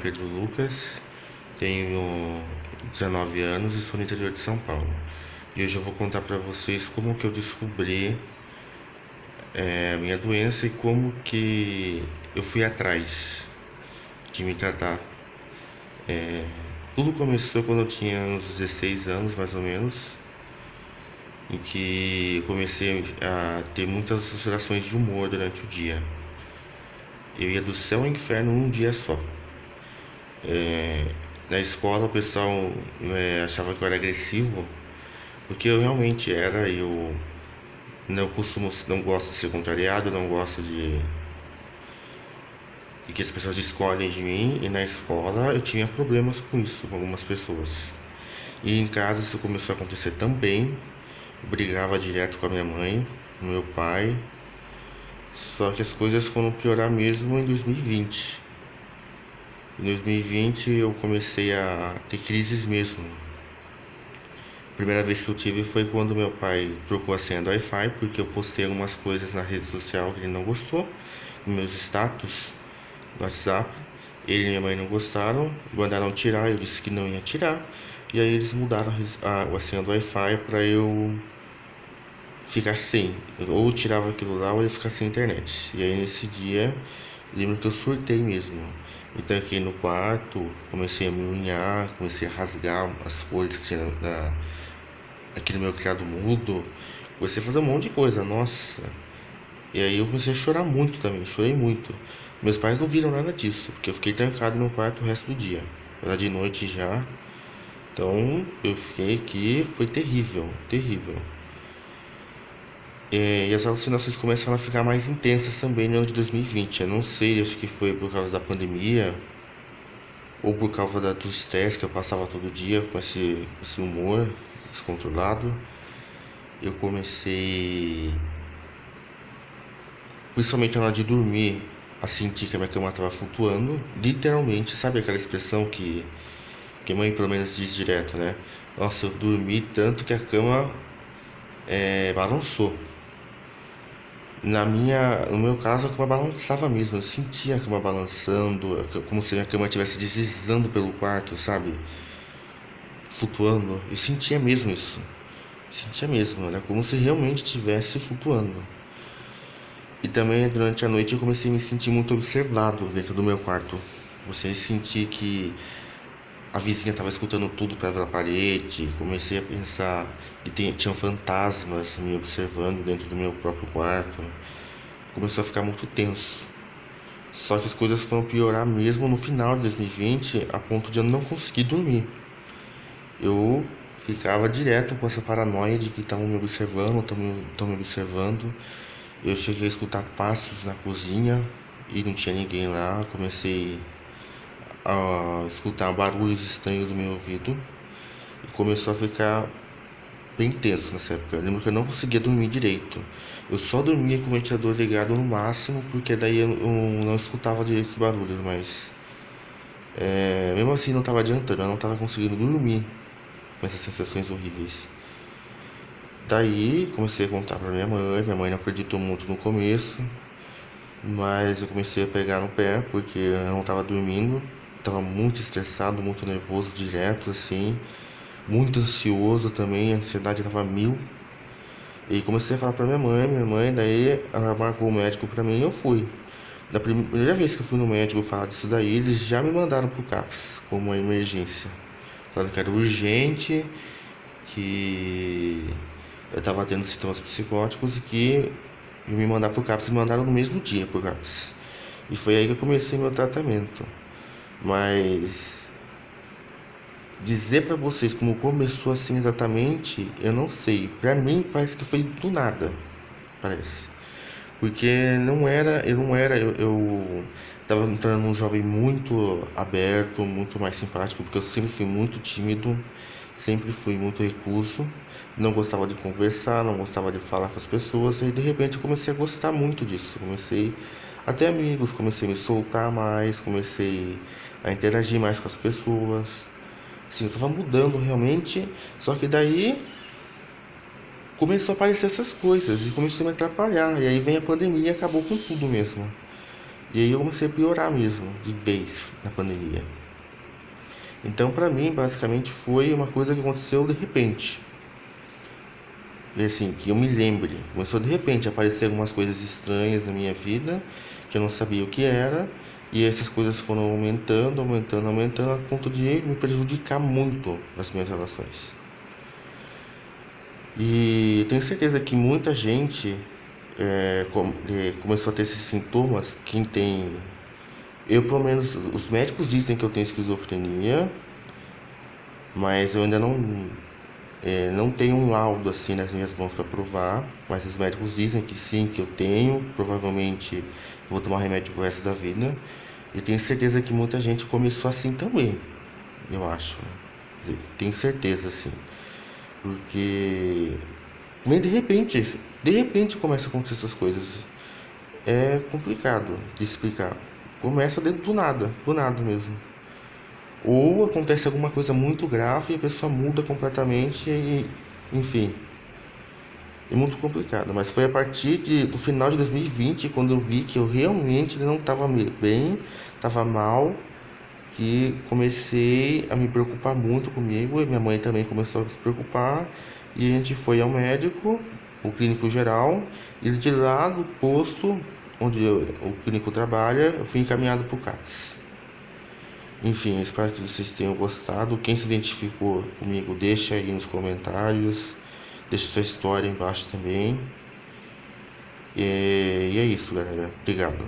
Pedro Lucas, tenho 19 anos e sou do interior de São Paulo. E hoje eu vou contar para vocês como que eu descobri a minha doença e como que eu fui atrás de me tratar. Tudo começou quando eu tinha uns 16 anos, mais ou menos, em que eu comecei a ter muitas oscilações de humor durante o dia. Eu ia do céu ao inferno num dia só. Na escola o pessoal achava que eu era agressivo, porque eu realmente era. Eu não gosto de ser contrariado, não gosto de que as pessoas discordem de mim, e na escola eu tinha problemas com isso, com algumas pessoas. E em casa isso começou a acontecer também. Eu brigava direto com a minha mãe, com meu pai. Só que as coisas foram piorar mesmo em 2020. Em 2020 eu comecei a ter crises mesmo. A primeira vez que eu tive foi quando meu pai trocou a senha do Wi-Fi, porque eu postei algumas coisas na rede social que ele não gostou, nos meus status no WhatsApp. Ele e minha mãe não gostaram, mandaram tirar, eu disse que não ia tirar. E aí eles mudaram a senha do Wi-Fi para eu ficar sem. Ou tirava aquilo lá ou eu ia ficar sem internet. E aí nesse dia, lembro que eu surtei mesmo. Me tranquei no quarto, comecei a me unhar, comecei a rasgar as folhas que tinha aqui no meu criado mudo. Comecei a fazer um monte de coisa, nossa. E aí eu comecei a chorar muito também, chorei muito. Meus pais não viram nada disso, porque eu fiquei trancado no quarto o resto do dia. Era de noite já. Então eu fiquei aqui, foi terrível, terrível. E as alucinações começaram a ficar mais intensas também no ano de 2020. Eu não sei, acho que foi por causa da pandemia ou por causa do estresse que eu passava todo dia com esse humor descontrolado. Eu comecei, principalmente na hora de dormir, a sentir que a minha cama estava flutuando. Literalmente, sabe aquela expressão que mãe pelo menos diz direto, né? Nossa, eu dormi tanto que a cama balançou. No meu caso, a cama balançava mesmo. Eu sentia a cama balançando, como se a cama estivesse deslizando pelo quarto, sabe? Flutuando. Eu sentia mesmo isso. Sentia mesmo, era como se realmente estivesse flutuando. E também durante a noite eu comecei a me sentir muito observado dentro do meu quarto. Comecei a sentir que a vizinha estava escutando tudo pela parede. Comecei a pensar que tinham fantasmas me observando dentro do meu próprio quarto. Começou a ficar muito tenso. Só que as coisas foram piorar mesmo no final de 2020, a ponto de eu não conseguir dormir. Eu ficava direto com essa paranoia de que estavam me observando, estão me observando. Eu cheguei a escutar passos na cozinha e não tinha ninguém lá. Comecei a escutar barulhos estranhos no meu ouvido e começou a ficar bem tenso nessa época. Eu lembro que eu não conseguia dormir direito. Eu só dormia com o ventilador ligado no máximo, porque daí eu não escutava direito os barulhos, mas mesmo assim não estava adiantando, eu não estava conseguindo dormir com essas sensações horríveis. Daí comecei a contar pra minha mãe não acreditou muito no começo, mas eu comecei a pegar no pé porque eu não estava dormindo, estava muito estressado, muito nervoso direto assim, muito ansioso também, a ansiedade estava mil. E comecei a falar pra minha mãe, daí ela marcou o médico pra mim e eu fui. Da primeira vez que eu fui no médico falar disso daí, eles já me mandaram pro CAPS como uma emergência. Falaram que era urgente, que eu tava tendo sintomas psicóticos e que iam me mandar pro CAPS. Me mandaram no mesmo dia pro CAPS. E foi aí que eu comecei meu tratamento. Mas dizer pra vocês como começou assim exatamente, eu não sei. Pra mim parece que foi do nada, parece. Porque eu tava entrando num jovem muito aberto, muito mais simpático, porque eu sempre fui muito tímido, sempre fui muito recluso, não gostava de conversar, não gostava de falar com as pessoas, e de repente eu comecei a gostar muito disso, comecei a ter amigos, comecei a me soltar mais, comecei a interagir mais com as pessoas. Sim, eu tava mudando realmente, só que daí começou a aparecer essas coisas e começou a me atrapalhar. E aí vem a pandemia e acabou com tudo mesmo. E aí eu comecei a piorar mesmo, de vez, na pandemia. Então, pra mim, basicamente, foi uma coisa que aconteceu de repente. E assim, que eu me lembre. Começou de repente a aparecer algumas coisas estranhas na minha vida, que eu não sabia o que era, e essas coisas foram aumentando, aumentando, aumentando, a ponto de me prejudicar muito nas minhas relações. E eu tenho certeza que muita gente começou a ter esses sintomas. Quem tem. Eu, pelo menos, os médicos dizem que eu tenho esquizofrenia, mas eu ainda não tenho um laudo assim nas minhas mãos para provar, mas os médicos dizem que sim, que eu tenho. Provavelmente vou tomar remédio pro resto da vida. E tenho certeza que muita gente começou assim também, eu acho. Tenho certeza, assim. Porque vem de repente começa a acontecer essas coisas. É complicado de explicar. Começa dentro do nada mesmo. Ou acontece alguma coisa muito grave e a pessoa muda completamente e, enfim, é muito complicado. Mas foi a partir do final de 2020, quando eu vi que eu realmente não estava bem, estava mal, que comecei a me preocupar muito comigo, e minha mãe também começou a se preocupar, e a gente foi ao médico, o clínico geral, e de lá do posto onde o clínico trabalha, eu fui encaminhado para o CAPS. Enfim, espero que vocês tenham gostado. Quem se identificou comigo, deixa aí nos comentários, deixa sua história embaixo também. E é isso, galera. Obrigado.